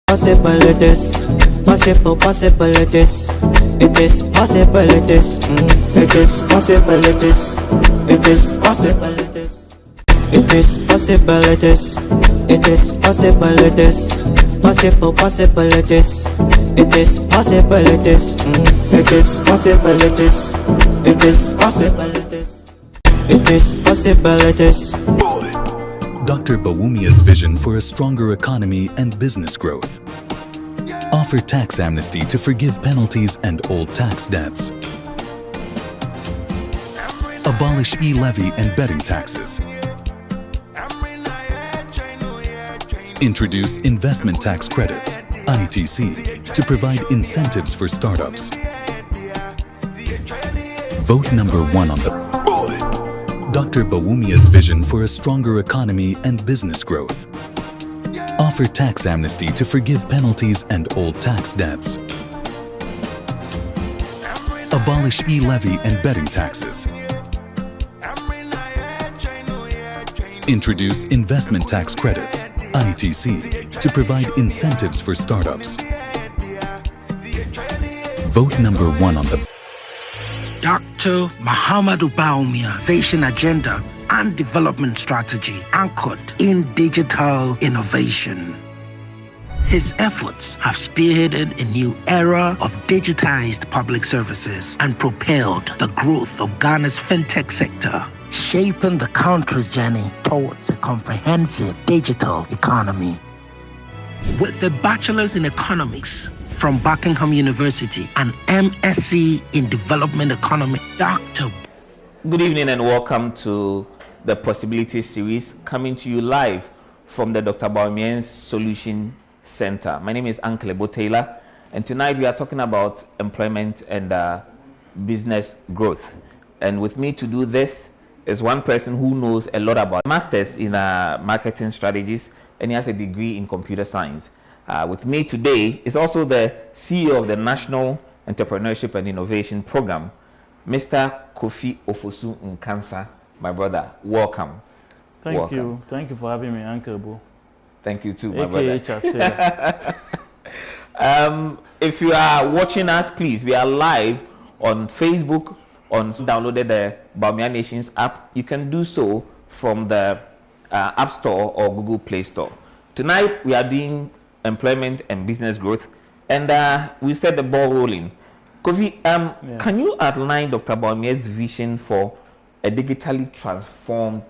Possibilities, possibilities. It is possibilities. It is possibilities. It is possibilities. It is possibilities. It is possibilities. Possibilities. It is possibilities. It is possibilities. It is possibilities. It is possibilities. Dr. Bawumia's vision for a stronger economy and business growth. Offer tax amnesty to forgive penalties and old tax debts. Abolish e-levy and betting taxes. Introduce investment tax credits, ITC, to provide incentives for startups. Vote number 1 on the Dr. Bawumia's vision for a stronger economy and business growth. Offer tax amnesty to forgive penalties and old tax debts. Abolish e-levy and betting taxes. Introduce investment tax credits, ITC, to provide incentives for startups. Vote number 1 on the Dr. Muhammadu Bawumia's Asian agenda and development strategy anchored in digital innovation. His efforts have spearheaded a new era of digitized public services and propelled the growth of Ghana's fintech sector, shaping the country's journey towards a comprehensive digital economy. With a bachelor's in economics from Buckingham University and MSc in development economy, Dr. Good evening and welcome to the Possibilities series, coming to you live from the Dr. Bawumia's Solution Center. My name is Uncle Ebo Taylor, and tonight we are talking about employment and business growth. And with me to do this is one person who knows a lot about masters in marketing strategies, and he has a degree in computer science. With me today is also the CEO of the National Entrepreneurship and Innovation Program, Mr. Kofi Ofosu Nkansa. My brother, welcome. Thank you. Thank you for having me, Uncle Bo. Thank you too, my AKA brother. If you are watching us, please, we are live on Facebook, downloaded the Bawumia Nations app. You can do so from the App Store or Google Play Store. Tonight, we are doing employment and business growth, and we set the ball rolling. Kofi, can you outline Dr. Bawumia's vision for a digitally transformed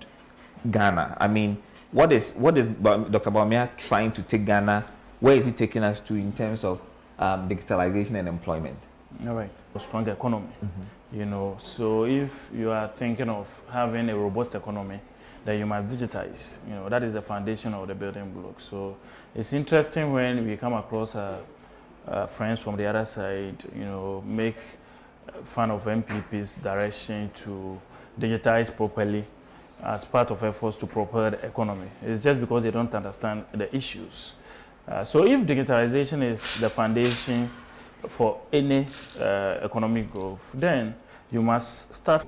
Ghana? I mean, what is Dr. Bawumia trying to take Ghana? Where is he taking us to in terms of digitalization and employment? All right, a strong economy. You know, so if you are thinking of having a robust economy, then you must digitize. You know, that is the foundation of the building block. So it's interesting when we come across friends from the other side, you know, make fun of MPP's direction to digitize properly as part of efforts to propel the economy. It's just because they don't understand the issues. So if digitalization is the foundation for any economic growth, then you must start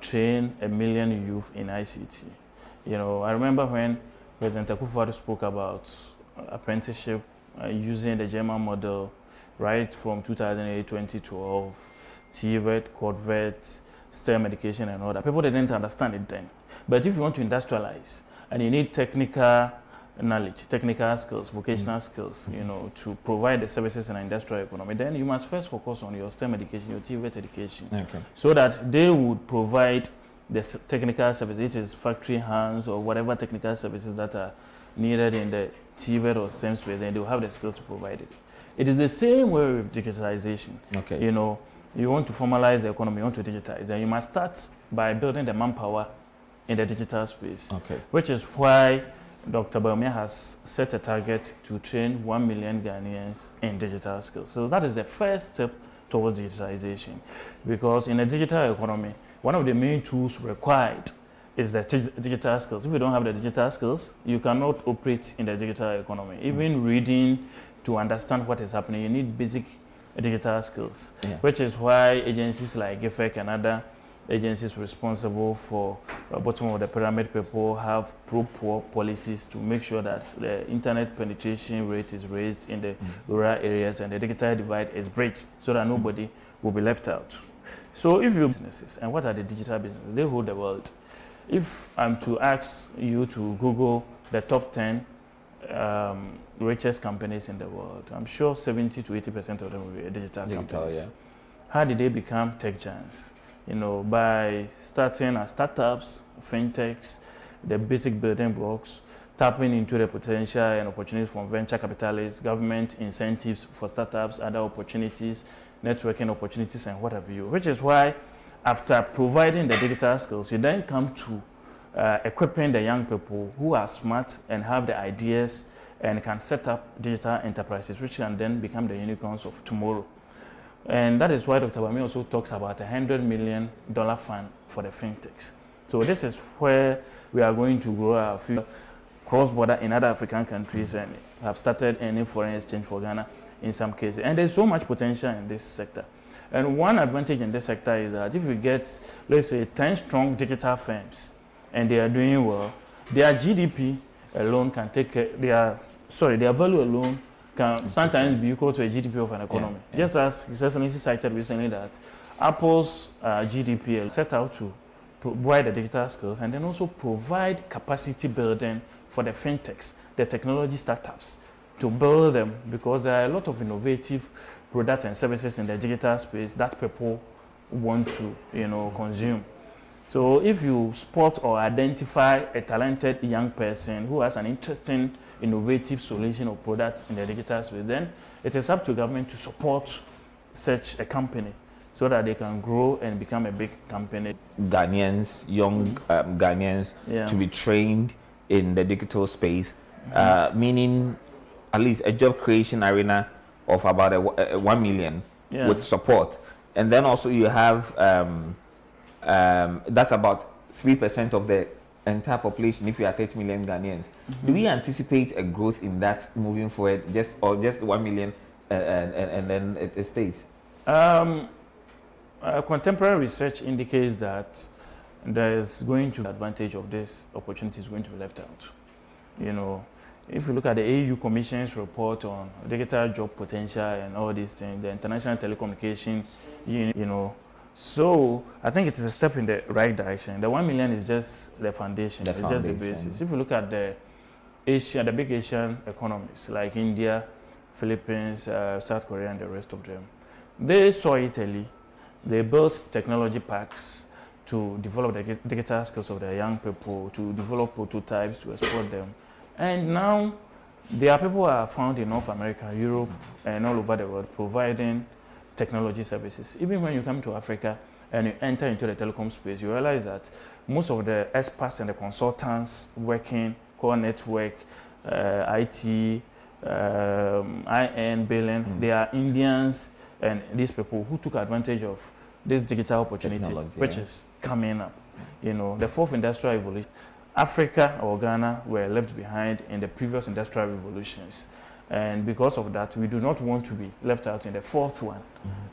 train 1 million youth in ICT. You know, I remember when President Akufo-Addo spoke about apprenticeship using the German model right from 2008, 2012, TVET, QuadVET, STEM education and all that. People didn't understand it then. But if you want to industrialize and you need technical knowledge, technical skills, vocational skills, you know, to provide the services in an industrial economy, then you must first focus on your STEM education, your TVET education, so that they would provide the technical services, it is factory hands or whatever technical services that are needed in the TVET or STEM space, then they will have the skills to provide it. It is the same way with digitalization. You know, you want to formalize the economy, you want to digitize, and you must start by building the manpower in the digital space, which is why Dr. Bawumia has set a target to train 1 million Ghanaians in digital skills. So that is the first step towards digitalization, because in a digital economy, one of the main tools required is the digital skills. If you don't have the digital skills, you cannot operate in the digital economy. Even reading to understand what is happening, you need basic digital skills, which is why agencies like GIFEC and other agencies responsible for bottom of the pyramid people have pro-poor policies to make sure that the internet penetration rate is raised in the rural areas and the digital divide is bridged so that nobody will be left out. So if you businesses, and what are the digital businesses? They hold the world. If I'm to ask you to Google the top 10 richest companies in the world, I'm sure 70 to 80% of them will be digital companies. Yeah. How did they become tech giants? You know, by starting as startups, fintechs, the basic building blocks, tapping into the potential and opportunities from venture capitalists, government incentives for startups, other opportunities, networking opportunities, and what have you. Which is why, after providing the digital skills, you then come to equipping the young people who are smart and have the ideas and can set up digital enterprises, which can then become the unicorns of tomorrow. And that is why Dr. Bawumia also talks about a $100 million fund for the fintechs. So this is where we are going to grow our future cross-border in other African countries and have started earning foreign exchange for Ghana in some cases. And there's so much potential in this sector. And one advantage in this sector is that if we get, let's say, 10 strong digital firms and they are doing well, their GDP alone can take their value alone can sometimes be equal to a GDP of an economy. Just as His Excellency cited recently that Apple's GDP set out to provide the digital skills and then also provide capacity building for the fintechs, the technology startups, to build them, because there are a lot of innovative products and services in the digital space that people want to, consume. So if you spot or identify a talented young person who has an interesting, innovative solution or product in the digital space, then it is up to government to support such a company so that they can grow and become a big company. Ghanaians, young Ghanaians, to be trained in the digital space, meaning at least a job creation arena of about 1 million with support. And then also you have, that's about 3% of the entire population if you are 30 million Ghanaians. Do we anticipate a growth in that moving forward, just 1 million and then it stays? Contemporary research indicates that there's going to be advantage of this opportunity is going to be left out. If you look at the AU Commission's report on digital job potential and all these things, the International Telecommunications Union, so I think it is a step in the right direction. The 1 million is just the foundation, it's just the basis. If you look at the big Asian economies like India, Philippines, South Korea, and the rest of them, they saw Italy. They built technology parks to develop the digital skills of their young people, to develop prototypes, to export them. And now, there are people who are found in North America, Europe, and all over the world providing technology services. Even when you come to Africa and you enter into the telecom space, you realize that most of the experts and the consultants working, core network, IT, IN, billing, they are Indians and these people who took advantage of this digital opportunity, which is coming up. The fourth industrial revolution. Africa or Ghana were left behind in the previous industrial revolutions. And because of that, we do not want to be left out in the fourth one.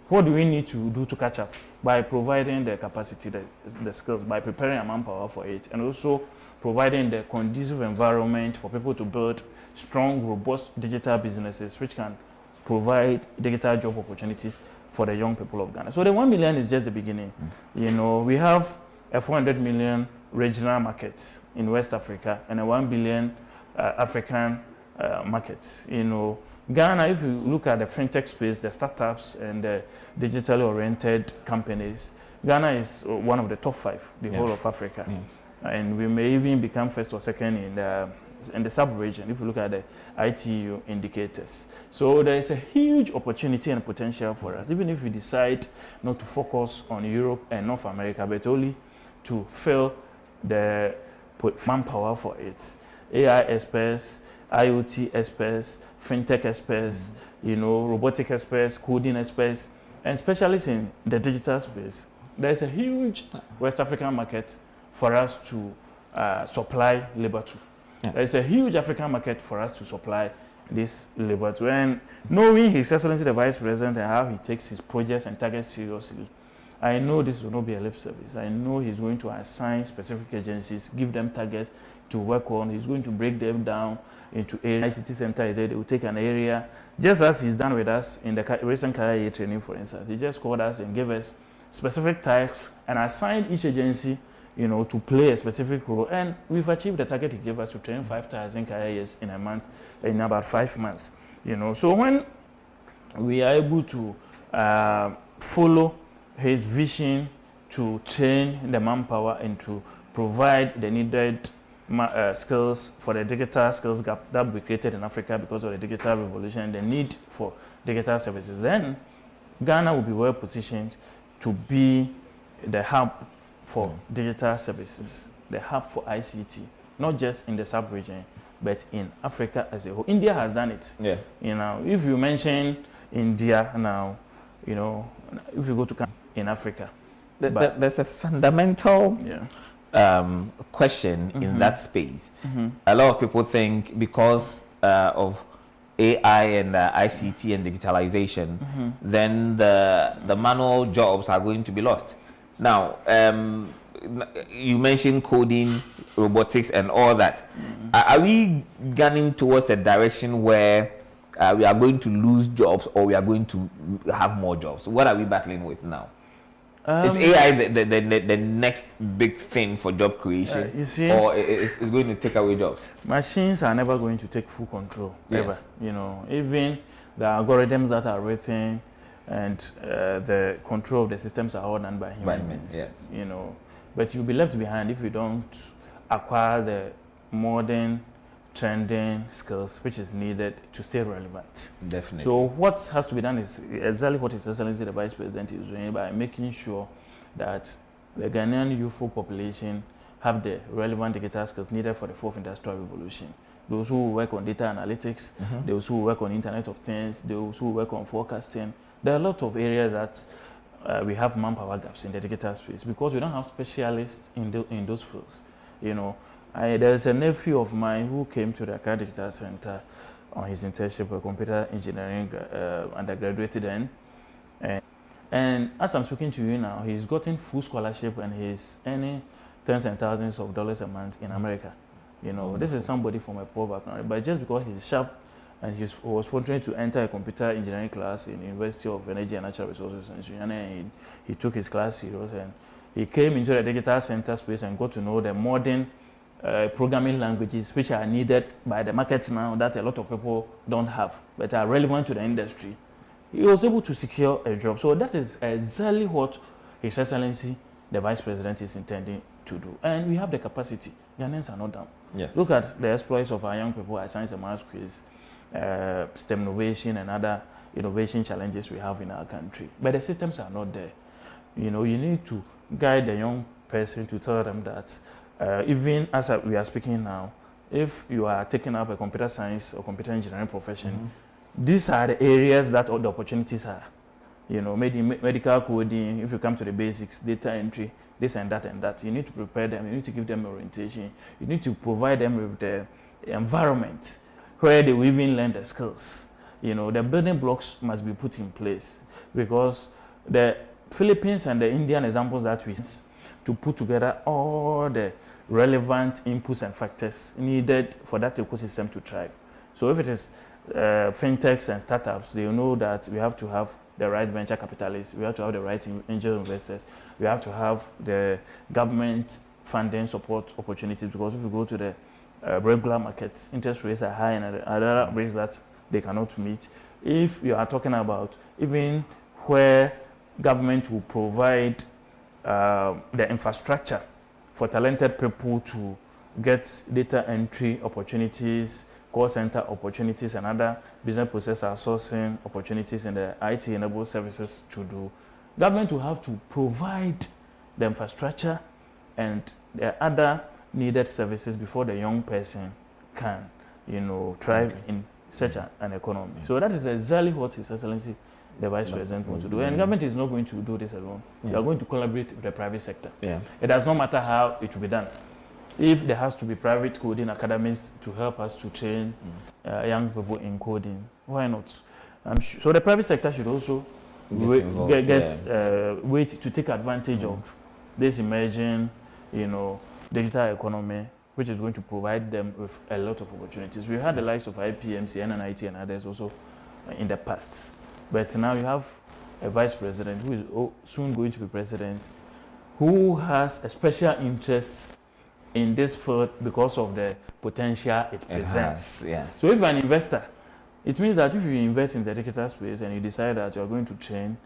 What do we need to do to catch up? By providing the capacity, the skills, by preparing a manpower for it, and also providing the conducive environment for people to build strong, robust digital businesses which can provide digital job opportunities for the young people of Ghana. So the 1 million is just the beginning. We have a 400 million regional market in West Africa and a 1 billion African market. Ghana, if you look at the fintech space, the startups and the digitally oriented companies, Ghana is one of the top 5, the whole of Africa. And we may even become first or second in the sub-region if you look at the ITU indicators. So there is a huge opportunity and potential for us, even if we decide not to focus on Europe and North America, but only to fill the manpower for it. AI experts, IoT experts, fintech experts, robotic experts, coding experts, and specialists in the digital space. There's a huge West African market for us to supply labor to. There's a huge African market for us to supply this labor to. And knowing His Excellency the Vice President and how he takes his projects and targets seriously, I know this will not be a lip service. I know he's going to assign specific agencies, give them targets to work on. He's going to break them down into areas. ICT center is there. They will take an area, just as he's done with us in the recent career training, for instance. He just called us and gave us specific tasks and assigned each agency, to play a specific role. And we've achieved the target he gave us to train 5,000 careers in a month, in about 5 months. So when we are able to follow his vision to train the manpower and to provide the needed skills for the digital skills gap that will be created in Africa because of the digital revolution and the need for digital services, then Ghana will be well positioned to be the hub for digital services, the hub for ICT, not just in the sub-region, but in Africa as a whole. India has done it. Yeah. If you mention India now, if you go to in Africa. There's a fundamental question in that space. A lot of people think because of AI and ICT and digitalization, then the manual jobs are going to be lost. Now, you mentioned coding, robotics, and all that. Are we gunning towards a direction where we are going to lose jobs, or we are going to have more jobs? What are we battling with now? Is AI the next big thing for job creation, or is going to take away jobs? Machines are never going to take full control, ever. Even the algorithms that are written and the control of the systems are all done by human beings. Yes. But you'll be left behind if you don't acquire the modern trending skills which is needed to stay relevant. Definitely. So what has to be done is exactly what His Excellency the Vice President is doing, by making sure that the Ghanaian youthful population have the relevant digital skills needed for the fourth industrial revolution. Those who work on data analytics, those who work on Internet of Things, those who work on forecasting. There are a lot of areas that we have manpower gaps in the digital space because we don't have specialists in those fields. There's a nephew of mine who came to the Accra Digital Center on his internship for computer engineering undergraduate then. And as I'm speaking to you now, he's gotten full scholarship and he's earning tens and thousands of dollars a month in America. This is somebody from a poor background, but just because he's sharp and he was fortunate to enter a computer engineering class in the University of Energy and Natural Resources in Sudan, and he took his class serious and he came into the digital center space and got to know the modern programming languages which are needed by the markets now that a lot of people don't have but are relevant to the industry. He was able to secure a job. So that is exactly what His Excellency the Vice President is intending to do. And we have the capacity. Ghanaians are not dumb. Yes. Look at the exploits of our young people at science and maths quiz, STEM innovation and other innovation challenges we have in our country. But the systems are not there. You need to guide the young person to tell them that even as we are speaking now, if you are taking up a computer science or computer engineering profession, these are the areas that all the opportunities are. Medical coding, if you come to the basics, data entry, this and that and that. You need to prepare them, you need to give them orientation, you need to provide them with the environment where they will even learn the skills. The building blocks must be put in place because the Philippines and the Indian examples that we use to put together all the relevant inputs and factors needed for that ecosystem to thrive. So if it is fintechs and startups, they know that we have to have the right venture capitalists, we have to have the right angel investors, we have to have the government funding support opportunities, because if you go to the regular markets, interest rates are high and other rates that they cannot meet. If you are talking about even where government will provide the infrastructure for talented people to get data entry opportunities, call center opportunities, and other business process outsourcing opportunities in the IT-enabled services to do, government will have to provide the infrastructure and the other needed services before the young person can, thrive in such an economy. So that is exactly what His Excellency the Vice President wants to do. And government is not going to do this alone. They are going to collaborate with the private sector. It does not matter how it will be done. If there has to be private coding academies to help us to train young people in coding, why not? So the private sector should also weight to take advantage of this emerging, digital economy, which is going to provide them with a lot of opportunities. We had the likes of IPMC, NNIT, and others also in the past. But now you have a vice president who is soon going to be president, who has a special interest in this field because of the potential it presents. Yes. So if you're an investor, it means that if you invest in the digital space and you decide that you're going to train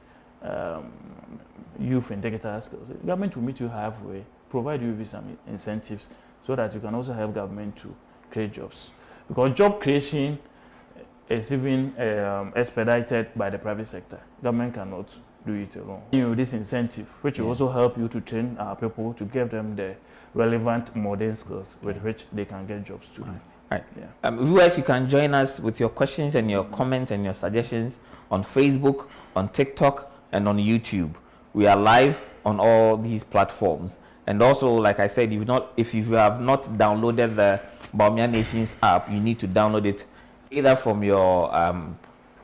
youth in digital skills, the government will meet you halfway, provide you with some incentives so that you can also help government to create jobs. Because job creation is even expedited by the private sector. Government cannot do it alone. This incentive, which will also help you to train our people to give them the relevant modern skills with which they can get jobs too. Right. Yeah. Viewers, you can join us with your questions and your comments and your suggestions on Facebook, on TikTok, and on YouTube. We are live on all these platforms. And also, like I said, if you have not downloaded the Bawumia Nations app, you need to download it either from your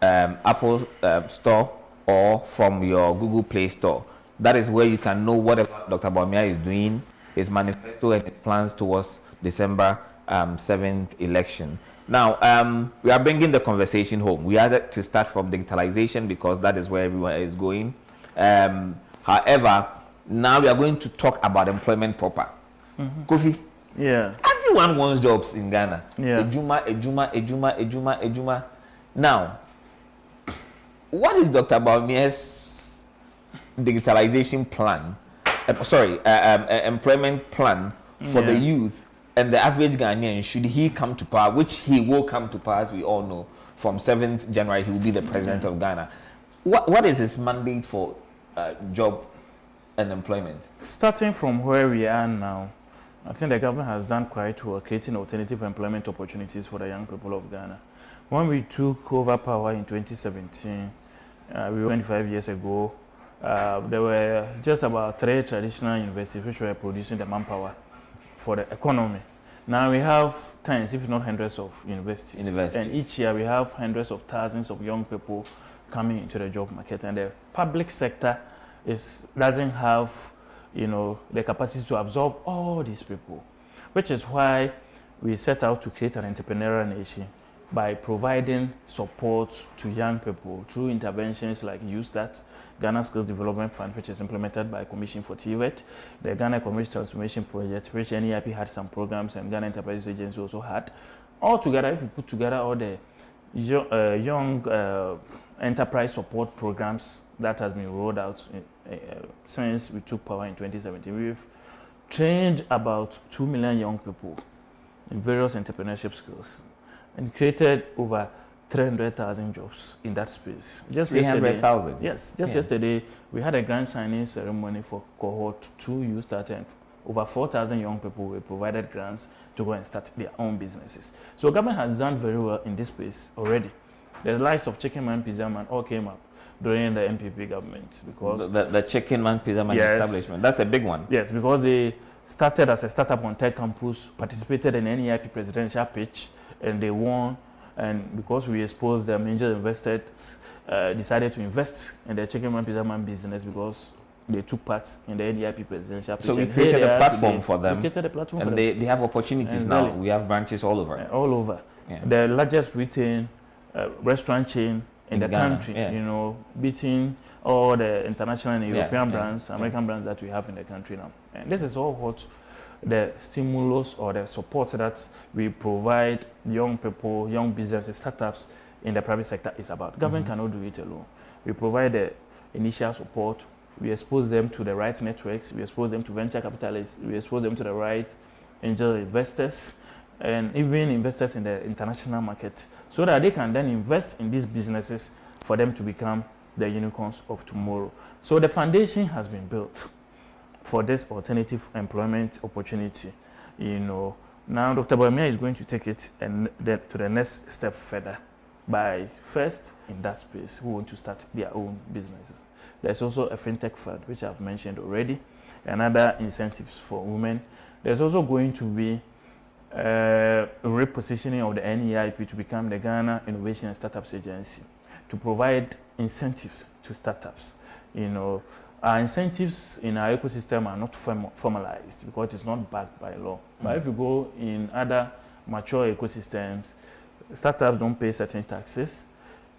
Apple store or from your Google Play Store. That is where you can know whatever Dr. Bawumia is doing, his manifesto and his plans towards December 7th election. Now, we are bringing the conversation home. We had to start from digitalization because that is where everyone is going. However, now we are going to talk about employment proper. Kofi. Yeah. Everyone wants jobs in Ghana. Yeah. Ejuma. Now, what is Dr. Bawumia's digitalization plan? Employment plan for the youth and the average Ghanaian, should he come to power, which he will come to power, as we all know, from 7th January, he will be the president of Ghana. What is his mandate for job and employment? Starting from where we are now, I think the government has done quite well creating alternative employment opportunities for the young people of Ghana. When we took over power in 2017, we were 25 years ago, there were just about 3 traditional universities which were producing the manpower for the economy. Now we have tens, if not hundreds of universities. And each year we have hundreds of thousands of young people coming into the job market. And the public sector doesn't have the capacity to absorb all these people, which is why we set out to create an entrepreneurial nation by providing support to young people through interventions like USTAT, Ghana Skills Development Fund, which is implemented by Commission for TVET, the Ghana Community Transformation Project, which NEIP had some programs and Ghana Enterprise Agency also had. All together, if we put together all the young enterprise support programs that has been rolled out since we took power in 2017, we've trained about 2 million young people in various entrepreneurship skills and created over 300,000 jobs in that space. Just 300,000? Yes. Yesterday, we had a grand signing ceremony for cohort 2 you started. Over 4,000 young people were provided grants to go and start their own businesses. So government has done very well in this space already. The likes of Chicken Man, Pizza Man all came up during the MPP government because the Chicken Man, Pizza Man establishment, that's a big one. Yes, because they started as a startup on Tech Campus, participated in NEIP presidential pitch, and they won. And because we exposed them, angel investors decided to invest in the Chicken Man, Pizza Man business because they took part in the NEIP presidential pitch. So we created a platform for them. We created a platform and for they have opportunities now. We have branches all over. All over. Yeah. The largest retail restaurant chain in the Ghana, country, beating all the international and European brands, American brands that we have in the country now. And this is all what the stimulus or the support that we provide young people, young businesses, startups in the private sector is about. Government cannot do it alone. We provide the initial support. We expose them to the right networks. We expose them to venture capitalists. We expose them to the right angel investors and even investors in the international market so that they can then invest in these businesses for them to become the unicorns of tomorrow. So the foundation has been built for this alternative employment opportunity. Now Dr. Bawumia is going to take it and to the next step further by first in that space who want to start their own businesses. There's also a fintech fund, which I've mentioned already, and other incentives for women. There's also going to be a repositioning of the NEIP to become the Ghana Innovation and Startups Agency to provide incentives to startups. Our incentives in our ecosystem are not formalized because it's not backed by law. But if you go in other mature ecosystems, startups don't pay certain taxes.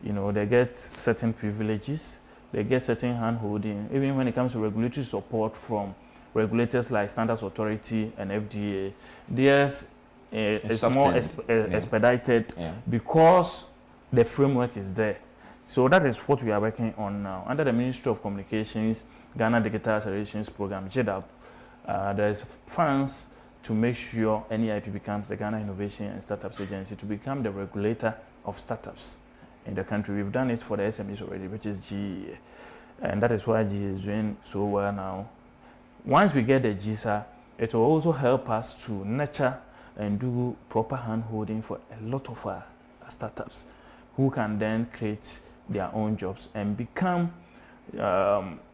They get certain privileges. They get certain hand-holding. Even when it comes to regulatory support from regulators like Standards Authority and FDA, it's more expedited because the framework is there. So that is what we are working on now. Under the Ministry of Communications, Ghana Digitalization Program, GDAP, there's funds to make sure NEIP becomes the Ghana Innovation and Startups Agency to become the regulator of startups in the country. We've done it for the SMEs already, which is GEA. And that is why GEA is doing so well now. Once we get the GISA, it will also help us to nurture and do proper hand-holding for a lot of our startups who can then create their own jobs and become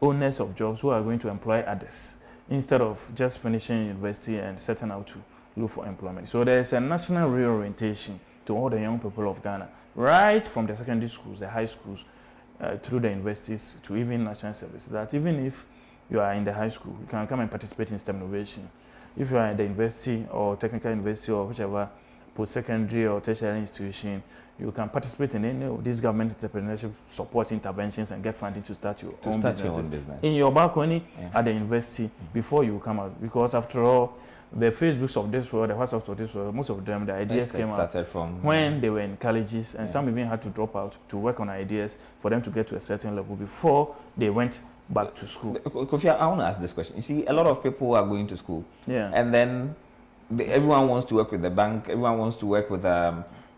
owners of jobs who are going to employ others instead of just finishing university and setting out to look for employment. So there is a national reorientation to all the young people of Ghana, right from the secondary schools, the high schools, through the universities to even national services, that even if you are in the high school, you can come and participate in STEM innovation. If you are in the university or technical university or whichever post-secondary or tertiary institution, you can participate in any of these government entrepreneurship support interventions and get funding to start your own business in your balcony at the university before you come out. Because after all, the Facebooks of this world, the WhatsApps of this world, most of them, the ideas came out from when they were in colleges, and some even had to drop out to work on ideas for them to get to a certain level before they went back to school. Kofi, I want to ask this question. You see, a lot of people are going to school, and then everyone wants to work with the bank, everyone wants to work with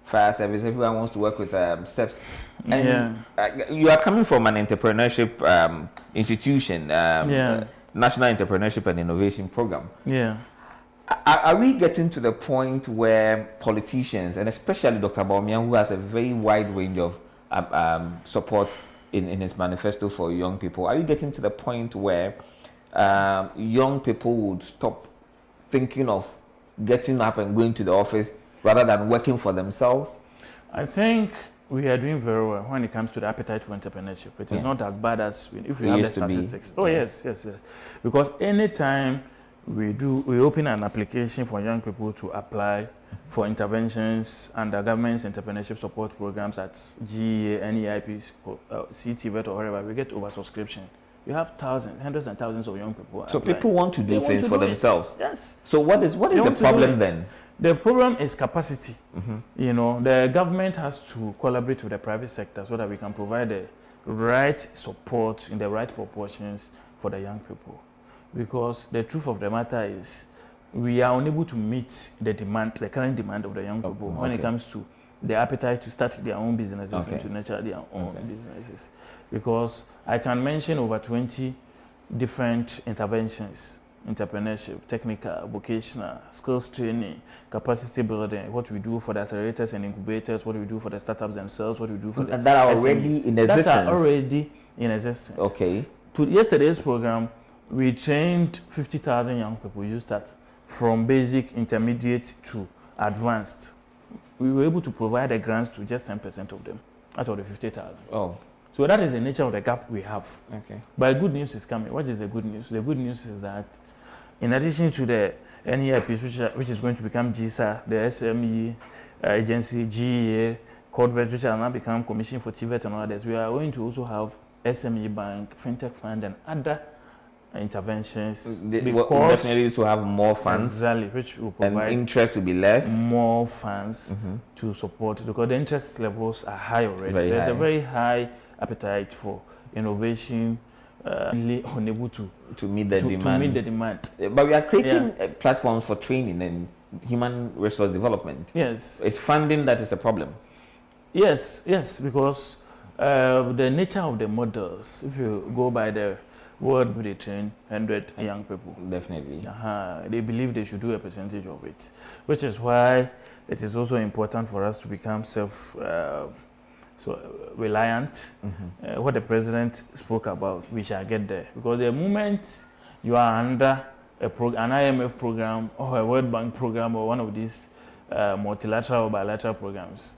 fire service, everyone wants to work with SEPs. And you are coming from an entrepreneurship institution, National Entrepreneurship and Innovation Program. Are we getting to the point where politicians, and especially Dr. Bawumia, who has a very wide range of support in his manifesto for young people, are you getting to the point where young people would stop thinking of getting up and going to the office rather than working for themselves? I think we are doing very well when it comes to the appetite for entrepreneurship. It is not as bad as if you have the statistics. Oh yes. Because anytime we open an application for young people to apply for interventions under government's entrepreneurship support programs at GEA, NEIP, CTVET or wherever, we get oversubscription. You have thousands, hundreds and thousands of young people. So people want to do things for themselves. Yes. So what is the problem then? The problem is capacity. The government has to collaborate with the private sector so that we can provide the right support in the right proportions for the young people. Because the truth of the matter is we are unable to meet the demand, the current demand of the young people when it comes to the appetite to start their own businesses and to nurture their own businesses. Because I can mention over 20 different interventions: entrepreneurship, technical, vocational, skills training, capacity building, what we do for the accelerators and incubators, what we do for the startups themselves, what we do for the that are already in existence. That are already in existence. Okay. To yesterday's program, we trained 50,000 young people. We used that from basic, intermediate to advanced. We were able to provide the grants to just 10% of them out of the 50,000. Oh. So that is the nature of the gap we have. Okay. But good news is coming. What is the good news? The good news is that in addition to the NEIP, which is going to become GISA, the SME agency, GEA, CODVET, which will now become Commission for TVET and others, we are going to also have SME Bank, FinTech Fund, and other interventions. Definitely to have more funds. Exactly, which will provide and interest to be less. More funds to support, because the interest levels are high already. There's a very high appetite for innovation, unable to meet the demand. But we are creating platforms for training and human resource development. Yes. It's funding that is a problem. Yes, because the nature of the models, if you go by the word, they train 100 young people. Definitely. They believe they should do a percentage of it, which is why it is also important for us to become reliant. What the president spoke about, we shall get there. Because the moment you are under an IMF program or a World Bank program or one of these multilateral or bilateral programs,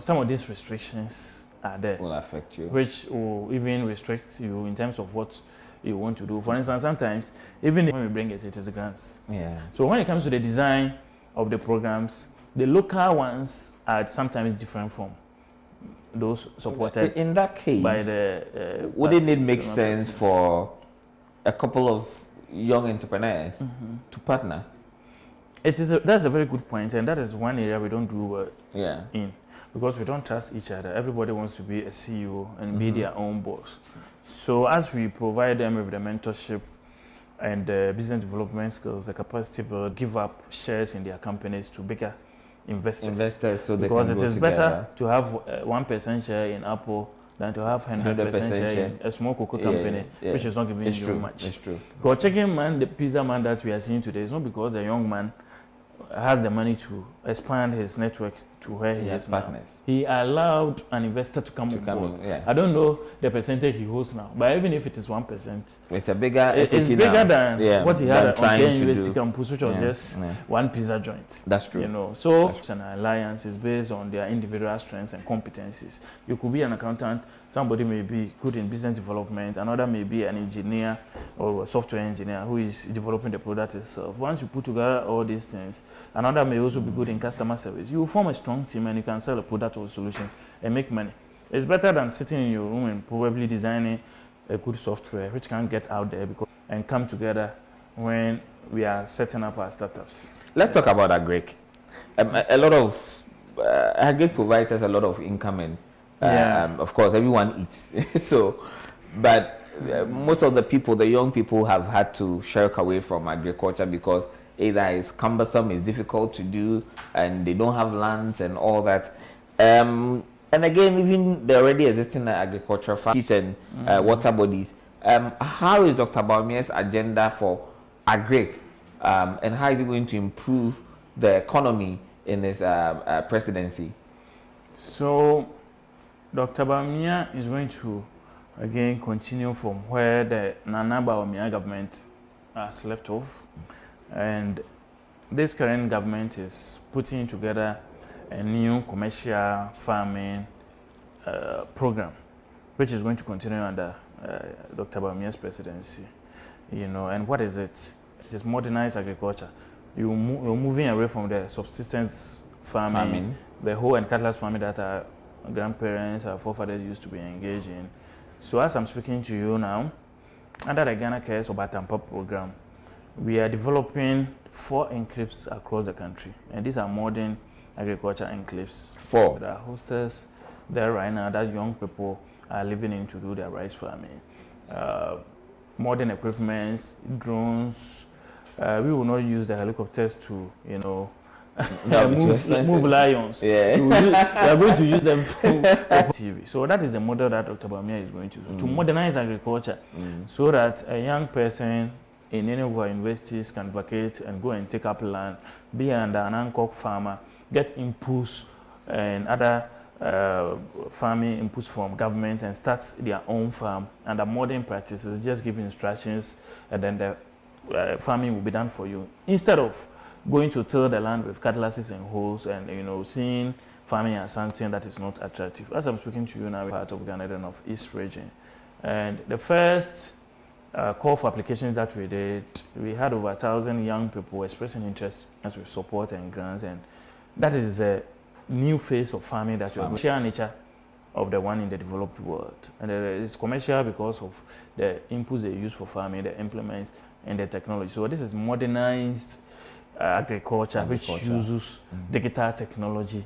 some of these restrictions are there, will affect you. which will even restrict you in terms of what you want to do. For instance, sometimes even when we bring it, it is grants. Yeah. So when it comes to the design of the programs, the local ones are sometimes different from those supported In that case, by the. wouldn't it make sense for a couple of young entrepreneurs to partner? That's a very good point, and that is one area we don't do well Yeah. in, because we don't trust each other. Everybody wants to be a CEO and be their own boss. So as we provide them with the mentorship and the business development skills, the capacity to give up shares in their companies to bigger investors, so they because can it go is together. better to have 1% share in Apple than to have 100% share in a small cocoa company, which is not giving It's you true. much. It's true. Because chicken man, the pizza man that we are seeing today, is not because the young man has the money to expand his network to where he has is now. partners. He allowed an investor to come on board. Yeah. I don't know the percentage he holds now, but even if it is 1%, It's a bigger. it's bigger than what he had on trying to University do. campus, which was just one pizza joint. That's true. You know, so an alliance is based on their individual strengths and competencies. You could be an accountant, somebody may be good in business development, another may be an engineer or a software engineer who is developing the product itself. Once you put together all these things, another may also be good in customer service. You form a strong team and you can sell a product or solution and make money. It's better than sitting in your room and probably designing a good software which can get out there and come together when we are setting up our startups. Let's talk about Agric. A lot of Agric provides us a lot of income, and of course everyone eats. So, but most of the people, the young people, have had to shirk away from agriculture because either it's cumbersome, it's difficult to do, and they don't have lands and all that. And again, even the already existing agricultural farms and water bodies. How is Dr. Bawumia's agenda for Agric, and how is it going to improve the economy in this presidency? So, Dr. Bawumia is going to again continue from where the Nana Bawumia government has left off, and this current government is putting together a new commercial farming program, which is going to continue under Dr. Bawumia's presidency. You know, and what is it? It is modernized agriculture. You're moving away from the subsistence farming, the hoe and cutlass farming that our grandparents, our forefathers used to be engaged in. So as I'm speaking to you now, under the Ghana Cares Obatampa program, we are developing 4 enclaves across the country, and these are modern agriculture enclaves. 4. There are hostels there right now that young people are living in to do their rice farming. Modern equipments, drones. We will not use the helicopters to, you know, move lions. Yeah. We are going to use them for TV. So that is the model that Dr. Bawumia is going to do, to modernize agriculture, so that a young person in any of our universities can vacate and go and take up land, be under an anchor farmer, get inputs and other farming inputs from government, and start their own farm under modern practices, just give instructions, and then the farming will be done for you, instead of going to till the land with cutlasses and hoes and, you know, seeing farming as something that is not attractive. As I'm speaking to you now, we're part of Ghana of East region, and the first call for applications that we did, we had over 1,000 young people expressing interest as with support and grants, and that is a new phase of farming that we are share nature of the one in the developed world. And it's commercial because of the inputs they use for farming, the implements, and the technology. So this is modernized agriculture, which uses digital technology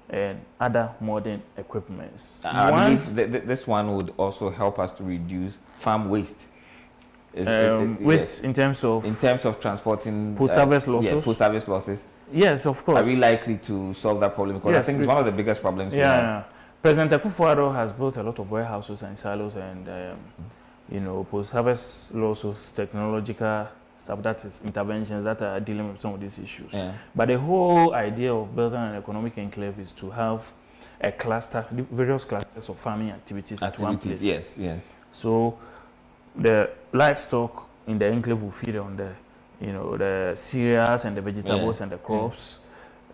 and other modern equipments. I believe this one would also help us to reduce farm waste. Waste in terms of transporting post-harvest losses. Yeah, post-harvest losses. Yes, of course. Are we likely to solve that problem? Because I think it's one of the biggest problems. Yeah. President Akufo-Addo has built a lot of warehouses and silos and you know, post-harvest losses, technological stuff, that is interventions that are dealing with some of these issues. Yeah. But the whole idea of building an economic enclave is to have a cluster, various clusters of farming activities at one place. Yes. So the livestock in the enclave will feed on the, you know, the cereals and the vegetables and the crops.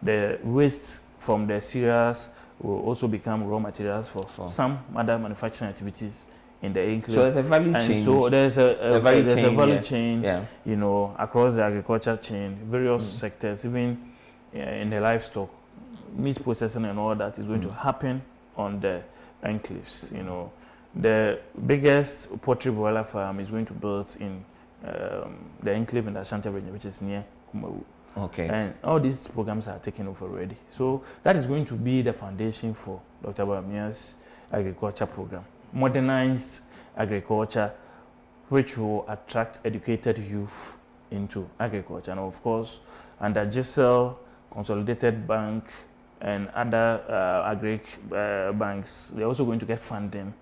The waste from the cereals will also become raw materials for some other manufacturing activities in the enclave. So there's a value chain. So there's a value chain, yeah. you know, across the agriculture chain, various sectors, even in the livestock, meat processing and all that is going to happen on the enclaves. You know, the biggest poultry broiler farm is going to build in the enclave in the Ashanti region, which is near Kumawu. Okay. And all these programs are taken off already. So that is going to be the foundation for Dr. Bawumia's agriculture program. Modernized agriculture, which will attract educated youth into agriculture. And of course, under GISL, Consolidated Bank, and other agri banks, they're also going to get funding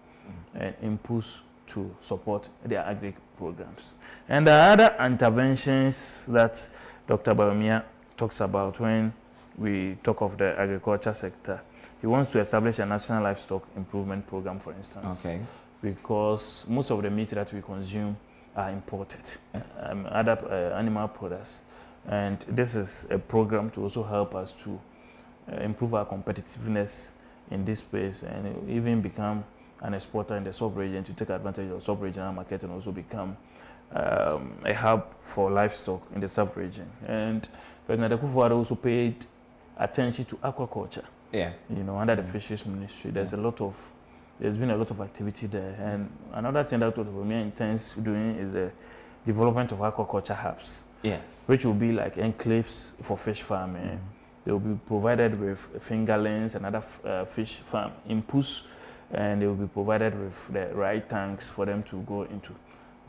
and impulse to support their agri programs. And there are other interventions that Dr. Bawumia talks about when we talk of the agriculture sector. He wants to establish a national livestock improvement program, for instance. Okay. Because most of the meat that we consume are imported, other animal products. And this is a program to also help us to improve our competitiveness in this space and even become an exporter in the sub-region, to take advantage of sub-regional market and also become a hub for livestock in the sub-region. And President Akufo-Addo also paid attention to aquaculture. Yeah. You know, under the Fisheries Ministry, there's been a lot of activity there. And another thing that Dr. Bawumia intends doing is the development of aquaculture hubs. Yes. Which will be like enclaves for fish farming. They will be provided with fingerlings and other fish farm inputs, and they will be provided with the right tanks for them to go into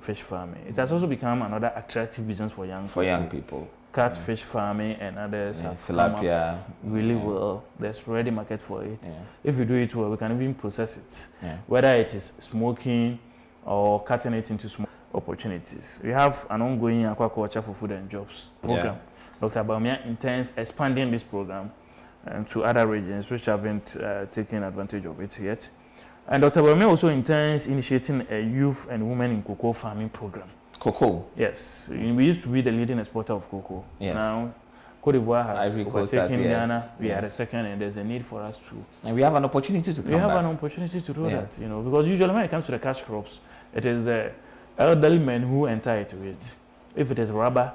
fish farming. It has also become another attractive business for young people. Catfish farming and others have tilapia come up really well. There's already market for it. If you do it well, we can even process it. Whether it is smoking or cutting it into small opportunities. We have an ongoing aquaculture for food and jobs program. Dr. Bawumia intends expanding this program to other regions which haven't taken advantage of it yet. And Dr. Bawumia also intends initiating a youth and women in cocoa farming program. Cocoa? Yes. We used to be the leading exporter of cocoa. Yes. Now, Cote d'Ivoire has overtaken Ghana. We are the second, and there's a need for us to. And we have an opportunity to come back. We have an opportunity to do that, you know, because usually when it comes to the cash crops, it is the elderly men who enter into it. If it is rubber,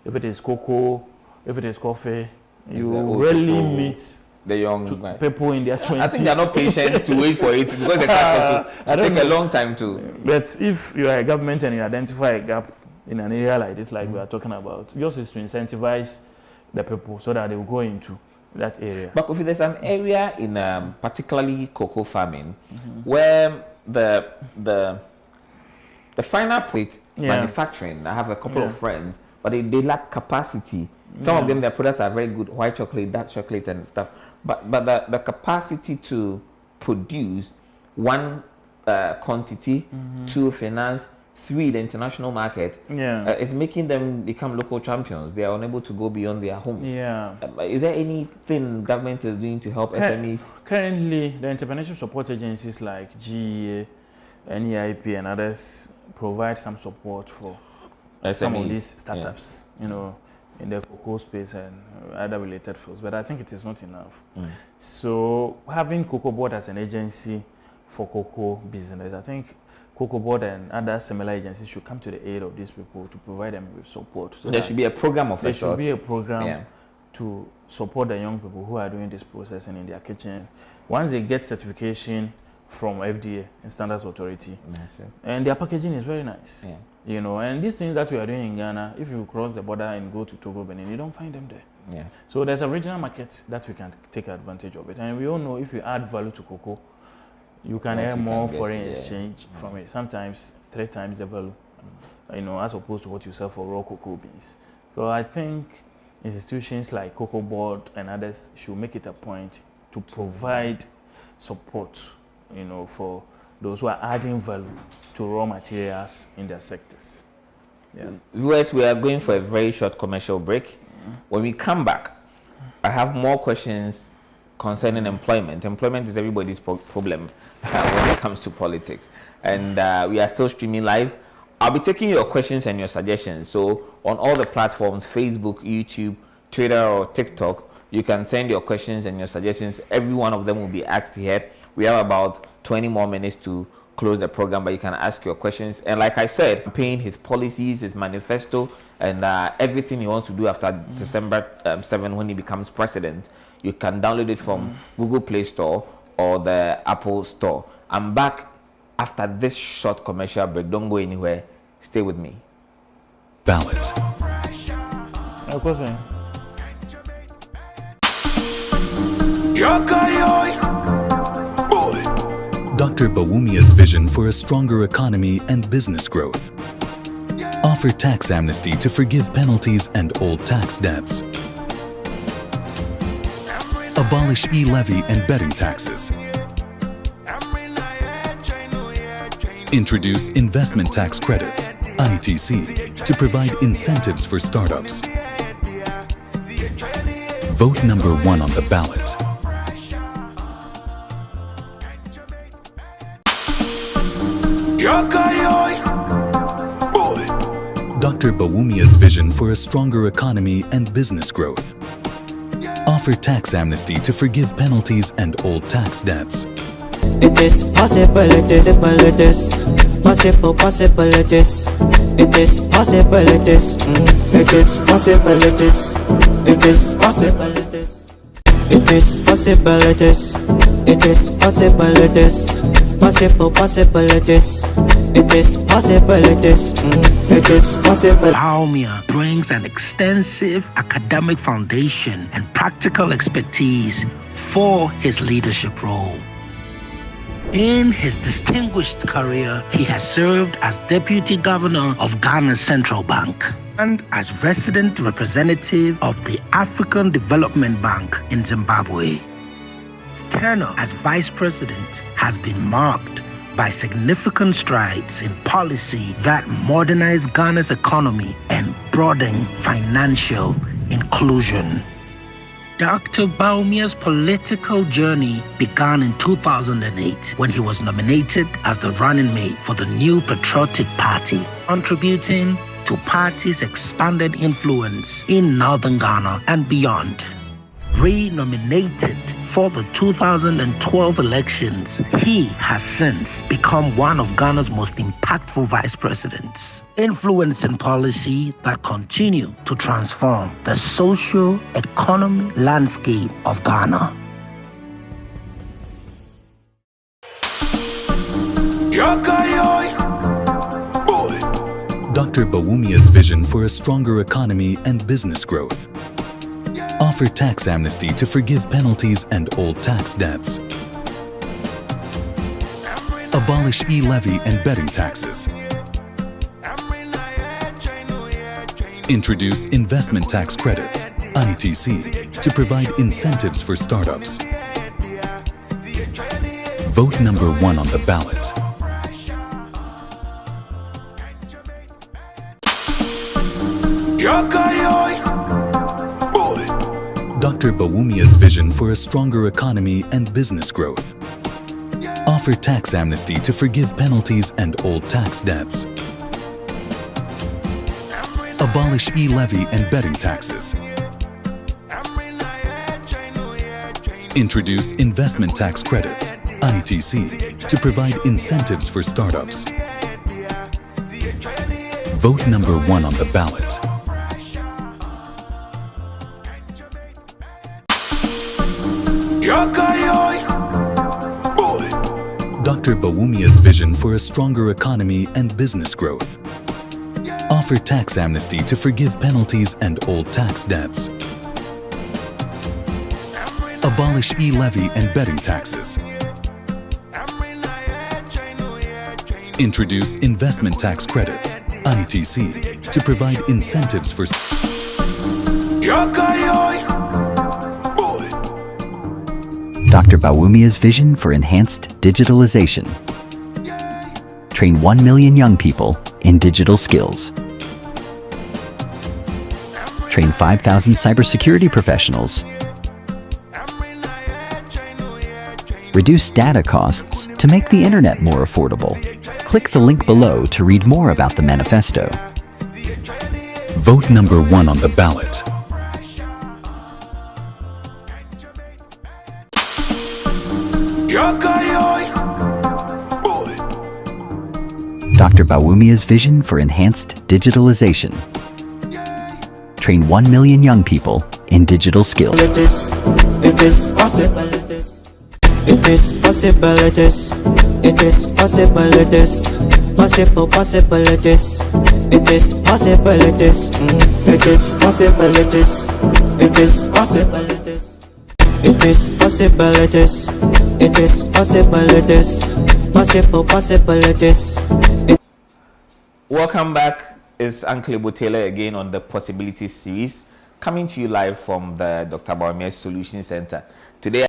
if it is cocoa, if it is coffee, you rarely meet the young people in their 20s. I think they're not patient to wait for it because they can't take a long time to. But if you are a government and you identify a gap in an area like this, like we are talking about, yours is to incentivize the people so that they will go into that area. But if there's an area in particularly cocoa farming where the final plate manufacturing, I have a couple of friends, but they lack capacity. Some of them, their products are very good, white chocolate, dark chocolate and stuff. But the capacity to produce one quantity, two finance, three the international market is making them become local champions. They are unable to go beyond their homes. Is there anything government is doing to help SMEs? Currently, the entrepreneurship support agencies like GEA, NEIP and others provide some support for SMEs, some of these startups, you know, in the cocoa space and other related fields, but I think it is not enough. So having Cocoa Board as an agency for cocoa business, I think Cocoa Board and other similar agencies should come to the aid of these people to provide them with support. So there should be a program of there should be a program to support the young people who are doing this processing in their kitchen. Once they get certification from FDA and Standards Authority, and their packaging is very nice. You know, and these things that we are doing in Ghana, if you cross the border and go to Togo, Benin, you don't find them there. So there's a regional market that we can take advantage of it. And we all know if you add value to cocoa, you can earn more foreign exchange from it. Sometimes 3 times the value, you know, as opposed to what you sell for raw cocoa beans. So I think institutions like Cocoa Board and others should make it a point to provide support, you know, for those who are adding value to raw materials in their sectors. Viewers, we are going for a very short commercial break. When we come back, I have more questions concerning employment. Employment is everybody's problem when it comes to politics. And we are still streaming live. I'll be taking your questions and your suggestions. So on all the platforms, Facebook, YouTube, Twitter, or TikTok, You can send your questions and your suggestions. Every one of them will be asked here. We have about 20 more minutes to close the program, but you can ask your questions. And like I said, campaign, his policies, his manifesto, and everything he wants to do after December 7 when he becomes president. You can download it from Google Play Store or the Apple Store. I'm back after this short commercial break. Don't go anywhere. Stay with me. Ballot. Dr. Bawumia's vision for a stronger economy and business growth. Offer tax amnesty to forgive penalties and old tax debts. Abolish e-levy and betting taxes. Introduce investment tax credits, ITC, to provide incentives for startups. Vote number 1 on the ballot. Dr. Bawumia's vision for a stronger economy and business growth. Offer tax amnesty to forgive penalties and old tax debts. It is possible, it is possible, possible, it is possible, it is possible, it is possible, it is possible, it is possible, it is possible, possible, it is possible, it is possible. Baumia brings an extensive academic foundation and practical expertise for his leadership role. In his distinguished career, he has served as Deputy Governor of Ghana's Central Bank and as resident representative of the African Development Bank in Zimbabwe. His tenure as Vice President has been marked by significant strides in policy that modernize Ghana's economy and broaden financial inclusion. Dr. Baumia's political journey began in 2008 when he was nominated as the running mate for the New Patriotic Party, contributing to party's expanded influence in Northern Ghana and beyond. Re-nominated for the 2012 elections, he has since become one of Ghana's most impactful vice presidents, influencing policy that continue to transform the socio-economic landscape of Ghana. Dr. Bawumia's vision for a stronger economy and business growth. Offer tax amnesty to forgive penalties and old tax debts. Abolish e-levy and betting taxes. Introduce investment tax credits, ITC, to provide incentives for startups. Vote number 1 on the ballot. Dr. Bawumia's vision for a stronger economy and business growth. Offer tax amnesty to forgive penalties and old tax debts. Abolish e-levy and betting taxes. Introduce investment tax credits, ITC, to provide incentives for startups. Vote number 1 on the ballot. Dr. Bawumia's vision for a stronger economy and business growth. Offer tax amnesty to forgive penalties and old tax debts. Abolish e-levy and betting taxes. Introduce investment tax credits, ITC, to provide incentives for Dr. Bawumia's vision for enhanced digitalization. Train 1 million young people in digital skills. Train 5,000 cybersecurity professionals. Reduce data costs to make the internet more affordable. Click the link below to read more about the manifesto. Vote number 1 on the ballot. Dr. Bawumia's vision for enhanced digitalization. Train 1 million young people in digital skills. It is possible. It is possible. It is possible. It is possible. Possible. It is possible. It is possible. It is possible. It is possible. It is possible. It is possible. It is. Welcome back. It's Uncle Ebotela again on the Possibilities series, coming to you live from the Dr. Bawumia Solution Center. Today,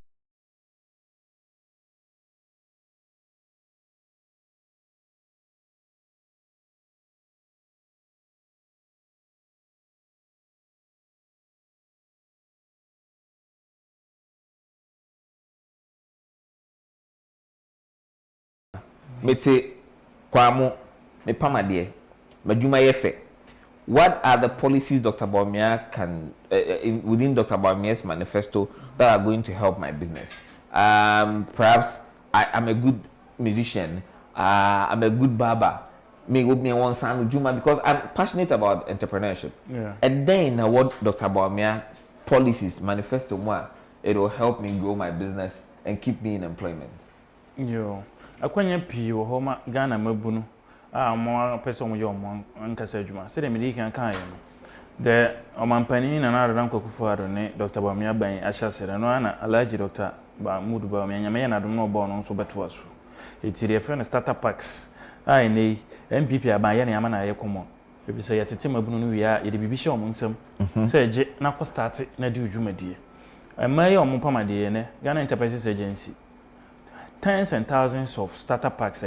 Mete Kwamo Mepamade Majuma Yefe. What are the policies Dr. Bawumia can within Dr. Bawumia's manifesto that are going to help my business? Perhaps I'm a good musician. I'm a good barber. Me one son Juma because I'm passionate about entrepreneurship. Yeah. And then what Dr. Bawumia policies manifesto more, it will help me grow my business and keep me in employment. Yo, akwanya pii wo homa Ghana mabunu. Mo person yo mo ankasa adwuma. Se de me kan kan ye no. The omampani na na adan kwakufu ado ne Dr. Bawumia ban ahyasere no ana Alhaji Dr. Mudu Bawumia nyame na dum no bo no so beto aso. Etiri e friend startup packs. Ai nei MPP aban ye na yama na ye komo. Ebi se yetete mabunu no wi a ye de bibi hye omo nsam. Se eje na ko start na di udwumadie. Ema ye omo pamade ne Ghana Enterprises Agency. Tens and thousands of starter packs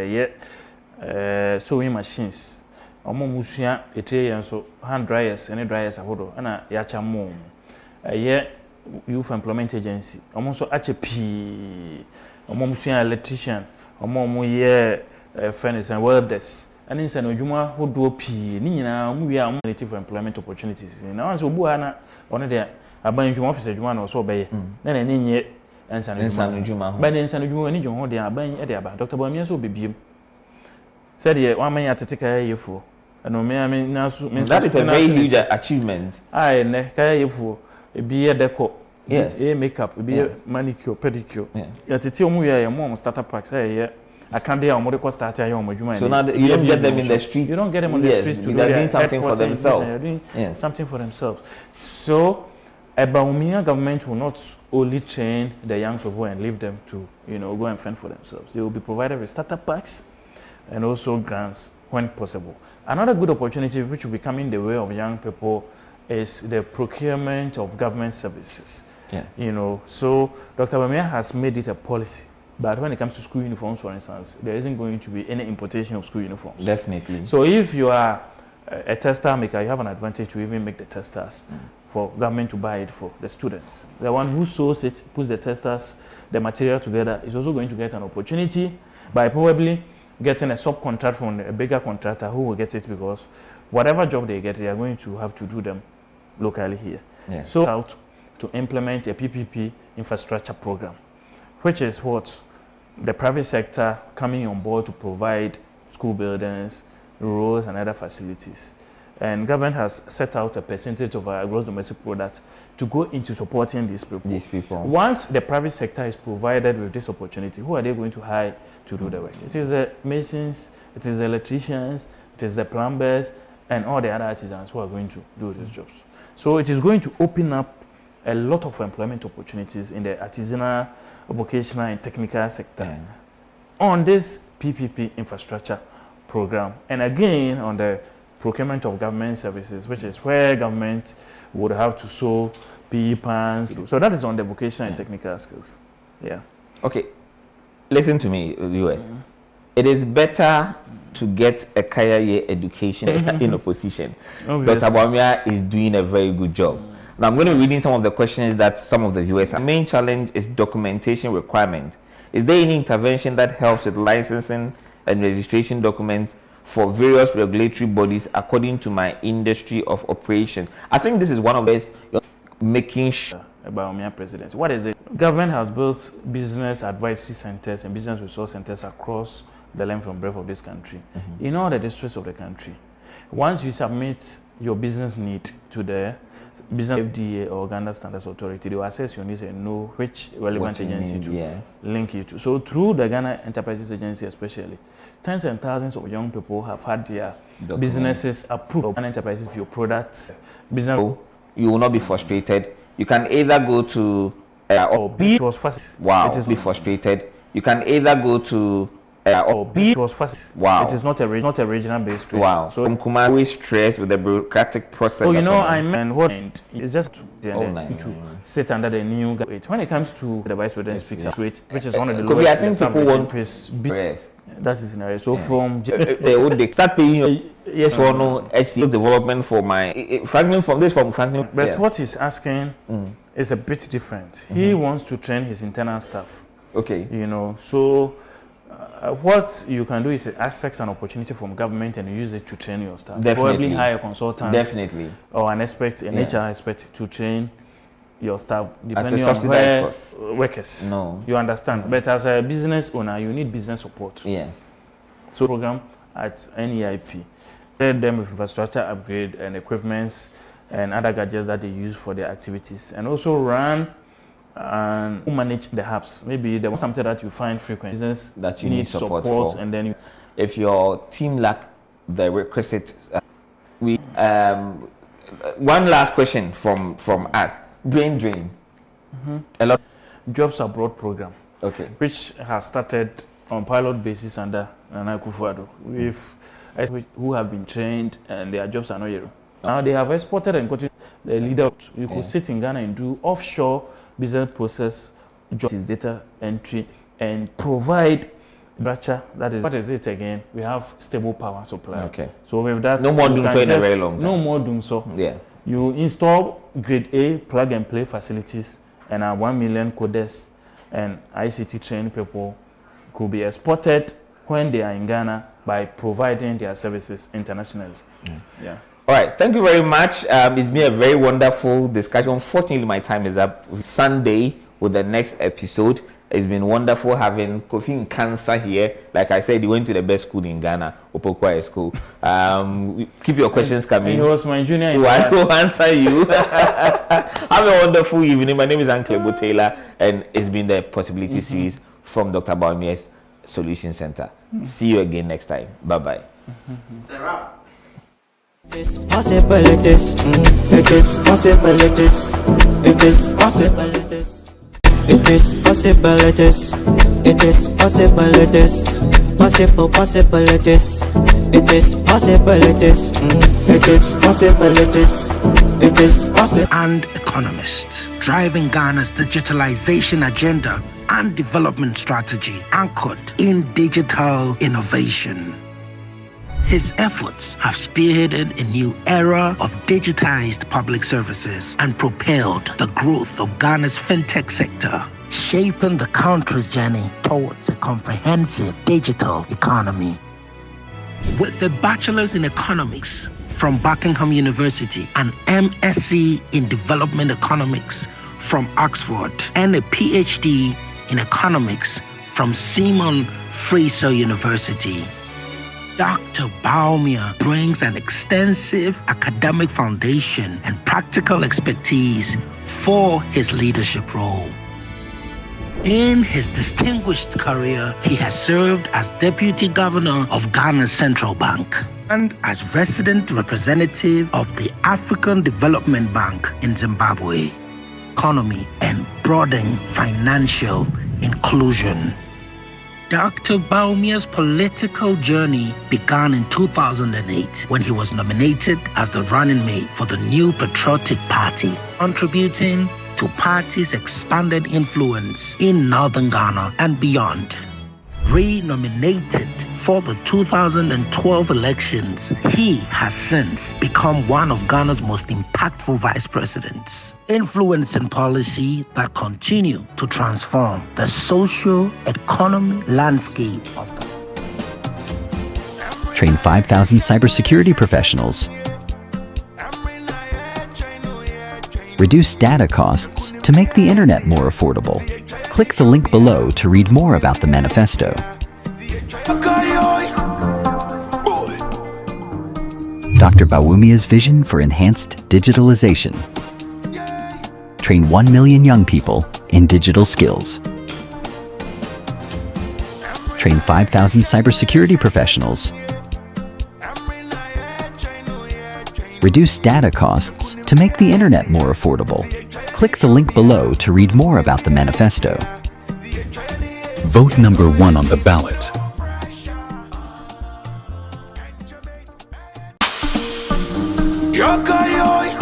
sewing machines. Omo musua etre so hand dryers and dryers ahodo na yacha mom. Youth Employment Agency. Omo so HP. Omo musua electrician. Omo ye furnace and welders. And insa no dwuma hodo pii ni nyina omo wi a native employment opportunities. Na once obu ana one dey aban dwuma office dwuma na so obeye. Na na nye Ensano Juma. But Ensano Juma, any John Hodia, Bang Ediaba, Dr. Bawumia so be. Said ye, 1 man to take a year for. And no me now. That is a very huge achievement. I ne kaya for a beer deco. Yes, a makeup, be a manicure, pedicure. Yet it's your mom starter packs. I can't dare more cost start your home. So now you don't get them in the streets. You don't get them on the streets to do doing something for themselves. They're doing something for themselves. So, a Bawumia government will not only train the young people and leave them to, go and fend for themselves. They will be provided with startup packs and also grants when possible. Another good opportunity which will be coming the way of young people is the procurement of government services. Yeah. So Dr. Bawumia has made it a policy. But when it comes to school uniforms, for instance, there isn't going to be any importation of school uniforms. Definitely. So if you are a tester maker, you have an advantage to even make the testers. For government to buy it for the students. The one who sews it, puts the testers, the material together, is also going to get an opportunity by probably getting a subcontract from a bigger contractor who will get it because whatever job they get, they are going to have to do them locally here. Yeah. So out to implement a PPP infrastructure program, which is what the private sector coming on board to provide school buildings, roads and other facilities. And government has set out a percentage of our gross domestic product to go into supporting these people. Once the private sector is provided with this opportunity, who are they going to hire to do the work? It is the masons, it is the electricians, it is the plumbers, and all the other artisans who are going to do these jobs. So it is going to open up a lot of employment opportunities in the artisanal, vocational, and technical sector on this PPP infrastructure program. And again, on the procurement of government services, which is where government would have to sew PE pants. So that is on the vocational and technical skills. Yeah. Okay. Listen to me, viewers. It is better to get a career year education in opposition. Dr. Bawumia is doing a very good job. Now I'm going to be reading some of the questions that some of the viewers have. The main challenge is documentation requirement. Is there any intervention that helps with licensing and registration documents for various regulatory bodies according to my industry of operation? I think this is one of those making sure Bawumia presidency. What is it? Government has built business advisory centers and business resource centers across the length and breadth of this country, in all the districts of the country. Once you submit your business need to the business FDA or Uganda Standards Authority, they will assess your needs and know which relevant agency to link you to. So through the Ghana Enterprises Agency especially, tens and thousands of young people have had their businesses approved. Ghana Enterprises, your product, business. You will not be frustrated. You can either go to or B was fast. Wow, it is be frustrated. You can either go to or B was fast. Wow, it is not a regional based trade. Wow, so Nkuma always stressed with the bureaucratic process. So you know, I mean, what it's just to sit under the new government. When it comes to the vice president speaks to it, which is one of the lowest. I think people want yes. That is scenario. So from they start paying you yes for no SEO development for my Franklin from this from Franklin. But what he's asking is a bit different. He wants to train his internal staff. Okay. You know, so what you can do is access an opportunity from government and use it to train your staff. Definitely. Probably hire a consultant. Definitely. Or an expert, an HR expert to train your staff depending on where cost. Workers. No. You understand. But as a business owner, you need business support. Yes. So program at NEIP. Train them with infrastructure upgrade and equipments and other gadgets that they use for their activities. And also run and manage the hubs. Maybe there was something that you find frequent business that you need support for. And then if your team lack the requisite we one last question from us. Drain. A lot jobs abroad program. Okay. Which has started on pilot basis under Nana Akufo-Addo with who have been trained and their jobs are not yet. Now they have exported and got the leader. You could sit in Ghana and do offshore business process jobs, data entry, and provide structure. That is, what is it again? We have stable power supply. Okay. So with that, no more doing so in a very long time. No more doing so. Yeah. You install grade A plug and play facilities and 1 million coders and ICT trained people could be exported when they are in Ghana by providing their services internationally. Yeah. All right. Thank you very much. It's been a very wonderful discussion. Unfortunately, my time is up. Sunday with the next episode. It's been wonderful having Kofi Nkansa here. Like I said, he went to the best school in Ghana, Opokwai School. Keep your questions coming. He was my junior in I will answer you. Have a wonderful evening. My name is Uncle Taylor, and it's been the Possibility Series from Dr. Bawumia's Solution Center. See you again next time. Bye-bye. It's possibilities. It is possibilities. It is possibilities. It is possibilities. It is possibilities. Possibilities. It is possibilities. It is possibilities. It is possible. And economist, driving Ghana's digitalization agenda and development strategy anchored in digital innovation. His efforts have spearheaded a new era of digitized public services and propelled the growth of Ghana's fintech sector, shaping the country's journey towards a comprehensive digital economy. With a bachelor's in economics from Buckingham University, an MSc in development economics from Oxford, and a PhD in economics from Simon Fraser University, Dr. Bawumia brings an extensive academic foundation and practical expertise for his leadership role. In his distinguished career, he has served as Deputy Governor of Ghana's Central Bank and as resident representative of the African Development Bank in Zimbabwe, economy and broadening financial inclusion. Dr. Bawumia's political journey began in 2008 when he was nominated as the running mate for the New Patriotic Party, contributing to party's expanded influence in northern Ghana and beyond. Re-nominated for the 2012 elections, he has since become one of Ghana's most impactful vice presidents, influencing policy that continue to transform the socio-economic landscape of Ghana. Train 5,000 cybersecurity professionals. Reduce data costs to make the internet more affordable. Click the link below to read more about the manifesto. Dr. Bawumia's vision for enhanced digitalization. Train 1 million young people in digital skills. Train 5,000 cybersecurity professionals. Reduce data costs to make the internet more affordable. Click the link below to read more about the manifesto. Vote number 1 on the ballot. Yoka yoy.